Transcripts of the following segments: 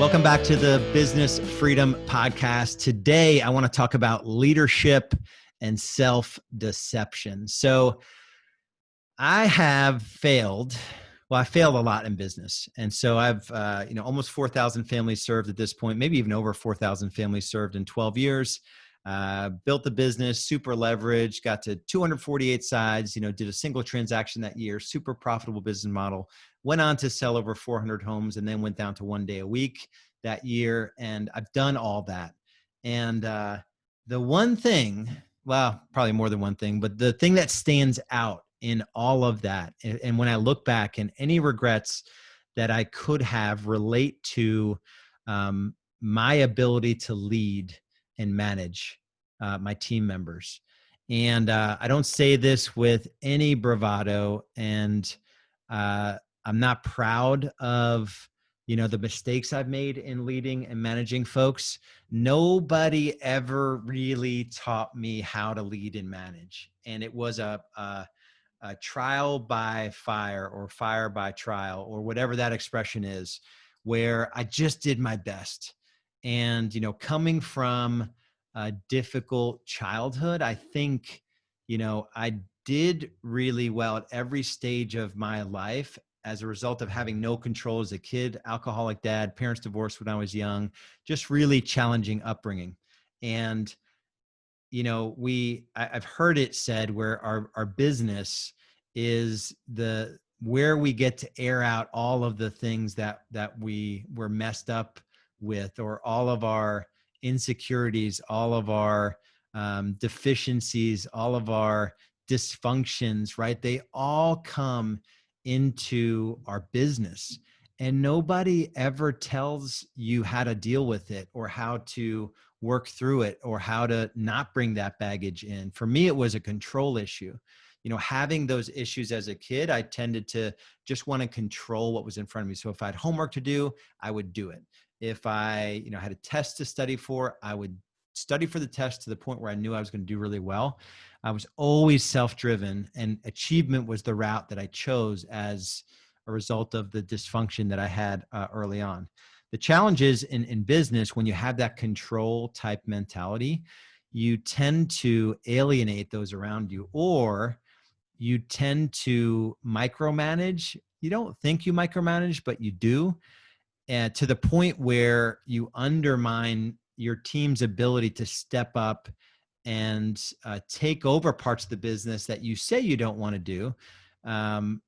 Welcome back to the Business Freedom Podcast. Today, I want to talk about leadership and self-deception. So I have failed. Well, I failed a lot in business. And so I've, almost 4,000 families served at this point, maybe even over 4,000 families served in 12 years. Built the business, super leveraged, got to 248 sides, did a single transaction that year, super profitable business model, went on to sell over 400 homes and then went down to 1 day a week that year. And I've done all that. And the one thing, well, probably more than one thing, but the thing that stands out in all of that, and when I look back, and any regrets that I could have relate to my ability to lead and manage my team members. And I don't say this with any bravado, and I'm not proud of the mistakes I've made in leading and managing folks. Nobody ever really taught me how to lead and manage, and it was a trial by fire or fire by trial or whatever that expression is, where I just did my best. And, coming from a difficult childhood, I think, I did really well at every stage of my life as a result of having no control as a kid, alcoholic dad, parents divorced when I was young, just really challenging upbringing. And I've heard it said where our business is where we get to air out all of the things that we were messed up with, or all of our insecurities, all of our deficiencies, all of our dysfunctions, right? They all come into our business, and nobody ever tells you how to deal with it or how to work through it or how to not bring that baggage in. For me, it was a control issue. Having those issues as a kid, I tended to just want to control what was in front of me. So if I had homework to do, I would do it. If I, had a test to study for, I would study for the test to the point where I knew I was going to do really well. I was always self-driven, and achievement was the route that I chose as a result of the dysfunction that I had early on. The challenge is in business, when you have that control type mentality, you tend to alienate those around you, or you tend to micromanage. You don't think you micromanage, but you do. And to the point where you undermine your team's ability to step up and take over parts of the business that you say you don't want to do. And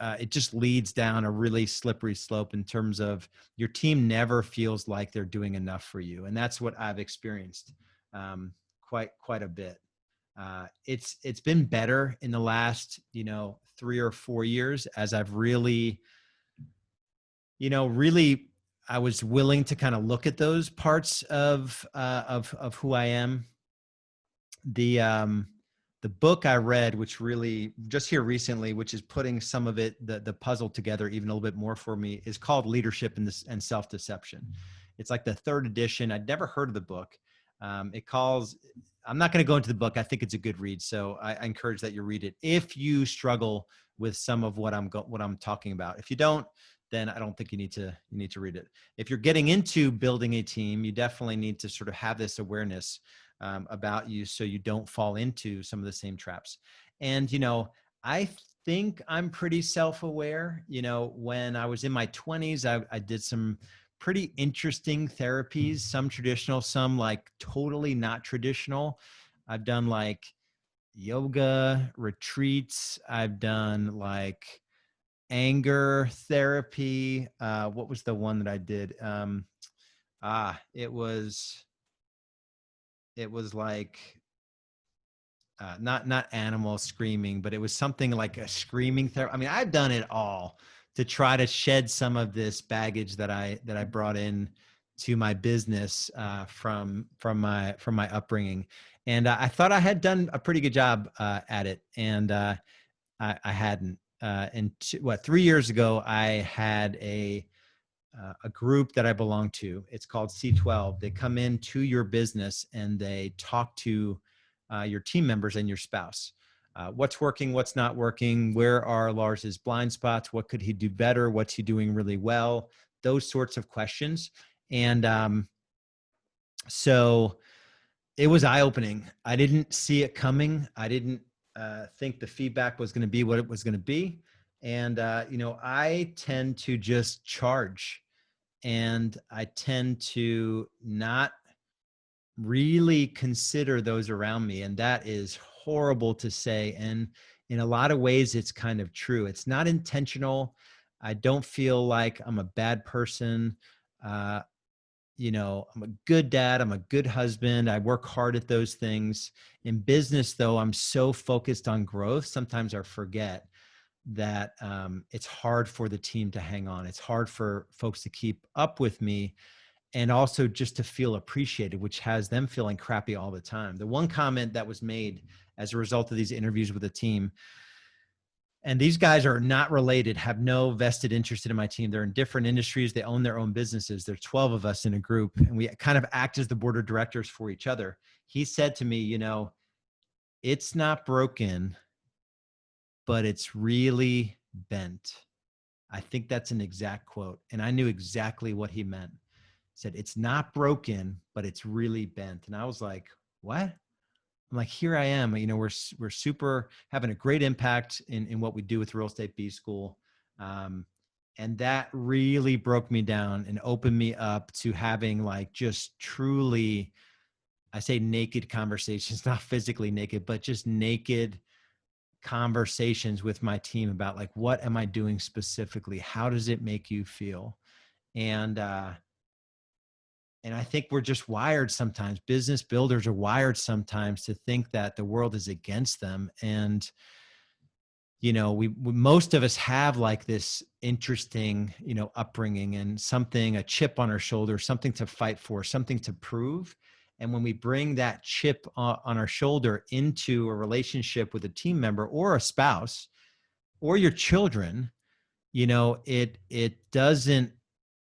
it just leads down a really slippery slope in terms of your team never feels like they're doing enough for you. And that's what I've experienced quite a bit. It's been better in the last, 3 or 4 years, as I've really, I was willing to kind of look at those parts of who I am. The book I read, which really just here recently, which is putting some of it, the puzzle together even a little bit more for me, is called Leadership and Self-Deception. It's like the 3rd edition. I'd never heard of the book. I'm not going to go into the book. I think it's a good read. So I encourage that you read it if you struggle with some of what I'm talking about. If you don't, then I don't think you need to read it. If you're getting into building a team, you definitely need to sort of have this awareness about you, so you don't fall into some of the same traps. And, I think I'm pretty self-aware. When I was in my 20s, I did some pretty interesting therapies, some traditional, some like totally not traditional. I've done like yoga retreats. I've done like anger therapy. What was the one that I did? It was like not animal screaming, but it was something like a screaming therapy. I mean, I've done it all to try to shed some of this baggage that I brought in to my business from my upbringing. And I thought I had done a pretty good job at it, and I hadn't. And 3 years ago, I had a group that I belong to. It's called C12. They come into your business and they talk to your team members and your spouse. What's working, what's not working, where are Lars's blind spots, what could he do better, what's he doing really well, those sorts of questions. And so it was eye-opening. I didn't see it coming. I didn't think the feedback was going to be what it was going to be. And, I tend to just charge, and I tend to not really consider those around me. And that is horrible to say. And in a lot of ways, it's kind of true. It's not intentional. I don't feel like I'm a bad person. Uh, I'm a good dad. I'm a good husband. I work hard at those things. In business, though, I'm so focused on growth. Sometimes I forget that it's hard for the team to hang on. It's hard for folks to keep up with me, and also just to feel appreciated, which has them feeling crappy all the time. The one comment that was made as a result of these interviews with the team, and these guys are not related, have no vested interest in my team. They're in different industries. They own their own businesses. There's 12 of us in a group, and we kind of act as the board of directors for each other. He said to me, it's not broken, but it's really bent. I think that's an exact quote. And I knew exactly what he meant. Said, it's not broken, but it's really bent. And I was like, what? I'm like, here I am, we're super having a great impact in what we do with Real Estate B School. And that really broke me down and opened me up to having like just truly, I say naked conversations, not physically naked, but just naked conversations with my team about like, what am I doing specifically? How does it make you feel? And I think we're just wired sometimes. Business builders are wired sometimes to think that the world is against them. And, we most of us have like this interesting, upbringing and something, a chip on our shoulder, something to fight for, something to prove. And when we bring that chip on our shoulder into a relationship with a team member or a spouse or your children, it doesn't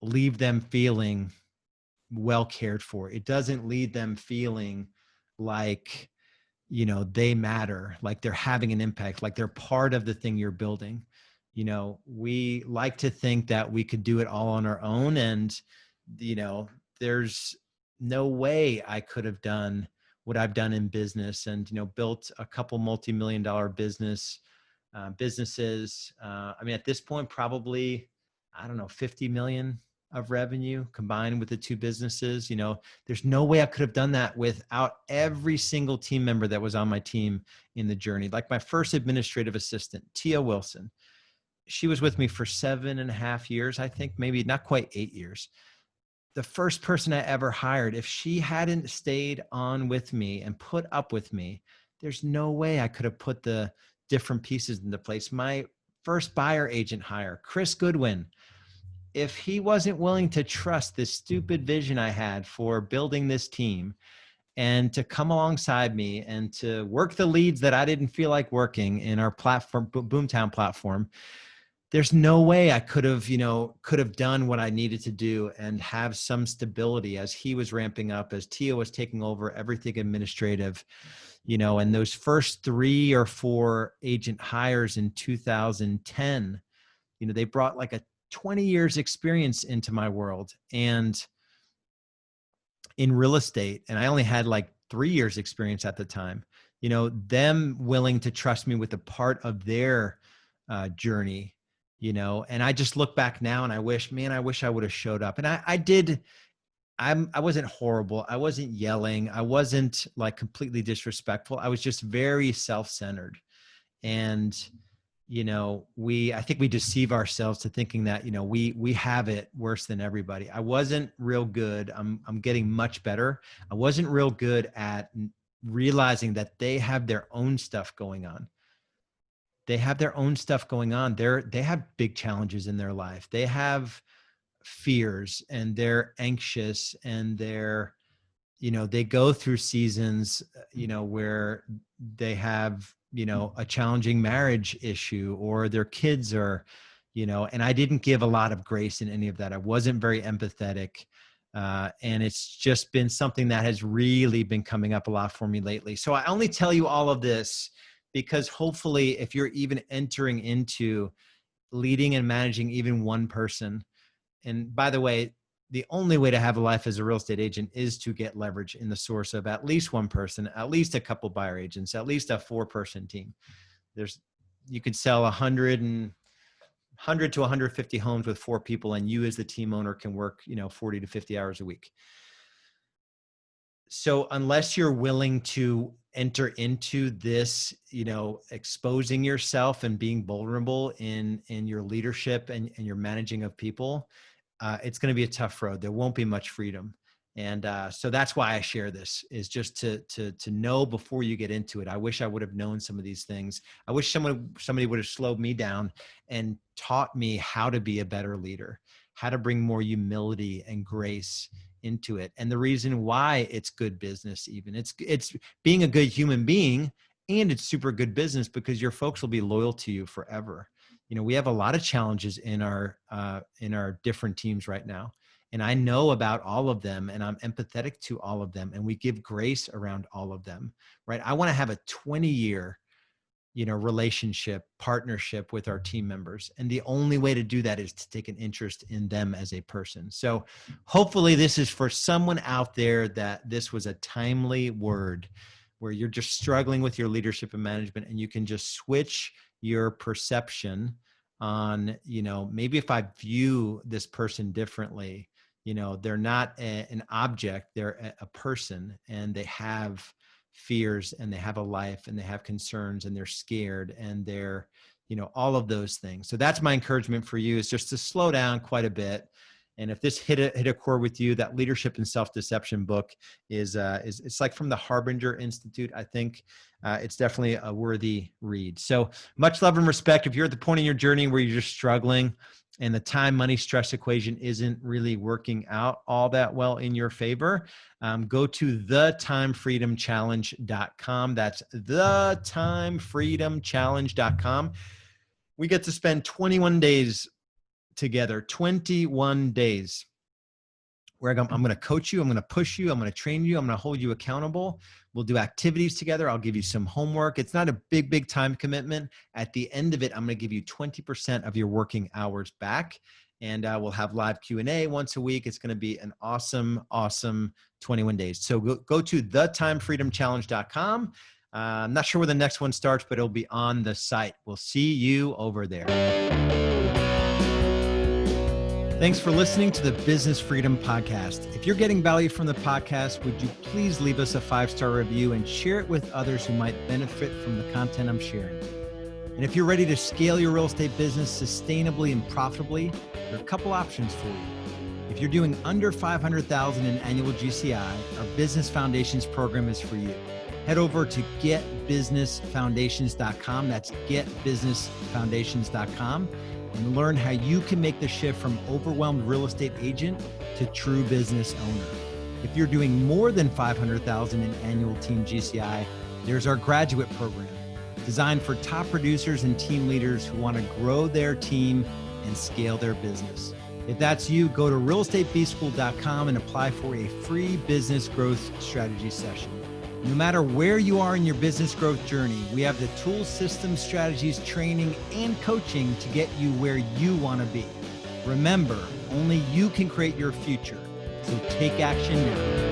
leave them feeling well cared for. It doesn't lead them feeling like, they matter, like they're having an impact, like they're part of the thing you're building. We like to think that we could do it all on our own. And, there's no way I could have done what I've done in business and, built a couple multi-million-dollar businesses. At this point, probably, I don't know, 50 million of revenue combined with the two businesses. There's no way I could have done that without every single team member that was on my team in the journey. Like my first administrative assistant, Tia Wilson, she was with me for 7.5 years, I think, maybe not quite 8 years. The first person I ever hired, if she hadn't stayed on with me and put up with me, there's no way I could have put the different pieces into place. My first buyer agent hire, Chris Goodwin, if he wasn't willing to trust this stupid vision I had for building this team and to come alongside me and to work the leads that I didn't feel like working in our platform, Boomtown platform, there's no way I could have done what I needed to do and have some stability as he was ramping up, as Tia was taking over everything administrative, and those first 3 or 4 agent hires in 2010, they brought like a 20 years experience into my world and in real estate. And I only had like 3 years experience at the time, them willing to trust me with a part of their journey, and I just look back now and I wish I would have showed up. And I did. I wasn't horrible. I wasn't yelling. I wasn't like completely disrespectful. I was just very self-centered. And I think we deceive ourselves to thinking that, we have it worse than everybody. I wasn't real good. I'm getting much better. I wasn't real good at realizing that they have their own stuff going on. They have their own stuff going on. They have big challenges in their life. They have fears and they're anxious and they go through seasons, where they have, a challenging marriage issue or their kids are, and I didn't give a lot of grace in any of that. I wasn't very empathetic. And it's just been something that has really been coming up a lot for me lately. So I only tell you all of this because hopefully if you're even entering into leading and managing even one person, And by the way, the only way to have a life as a real estate agent is to get leverage in the source of at least one person, at least a couple buyer agents, at least a 4-person team. You could sell 100 to 150 homes with 4 people, and you as the team owner can work, 40 to 50 hours a week. So unless you're willing to enter into this, exposing yourself and being vulnerable in your leadership and your managing of people, it's going to be a tough road. There won't be much freedom. And so that's why I share this, is just to know before you get into it. I wish I would have known some of these things. I wish somebody would have slowed me down and taught me how to be a better leader, how to bring more humility and grace into it. And the reason why it's good business, even it's being a good human being, and it's super good business because your folks will be loyal to you forever. We have a lot of challenges in our different teams right now. And I know about all of them, and I'm empathetic to all of them, and we give grace around all of them, right? I want to have a 20-year, relationship, partnership with our team members. And the only way to do that is to take an interest in them as a person. So hopefully this is for someone out there, that this was a timely word where you're just struggling with your leadership and management, and you can just switch your perception on, maybe if I view this person differently, they're not an object, they're a person, and they have fears, and they have a life, and they have concerns, and they're scared, and they're, all of those things. So that's my encouragement for you, is just to slow down quite a bit. And if this hit a chord with you, that Leadership and Self-Deception book is it's like from the Harbinger Institute. I think it's definitely a worthy read. So much love and respect. If you're at the point in your journey where you're just struggling and the time, money, stress equation isn't really working out all that well in your favor, go to thetimefreedomchallenge.com. That's thetimefreedomchallenge.com. We get to spend 21 days together, 21 days, where I'm going to coach you, I'm going to push you, I'm going to train you, I'm going to hold you accountable. We'll do activities together. I'll give you some homework. It's not a big time commitment. At the end of it, I'm going to give you 20% of your working hours back, and we'll have live Q&A once a week. It's going to be an awesome 21 days. So go to thetimefreedomchallenge.com. I'm not sure where the next one starts, but it'll be on the site. We'll see you over there. Thanks for listening to the Business Freedom Podcast. If you're getting value from the podcast, would you please leave us a 5-star review and share it with others who might benefit from the content I'm sharing? And if you're ready to scale your real estate business sustainably and profitably, there are a couple options for you. If you're doing under $500,000 in annual GCI, our Business Foundations program is for you. Head over to getbusinessfoundations.com. That's getbusinessfoundations.com. and learn how you can make the shift from overwhelmed real estate agent to true business owner. If you're doing more than $500,000 in annual team GCI, there's our graduate program, designed for top producers and team leaders who want to grow their team and scale their business. If that's you, go to realestatebschool.com and apply for a free business growth strategy session. No matter where you are in your business growth journey, we have the tools, systems, strategies, training, and coaching to get you where you want to be. Remember, only you can create your future. So take action now.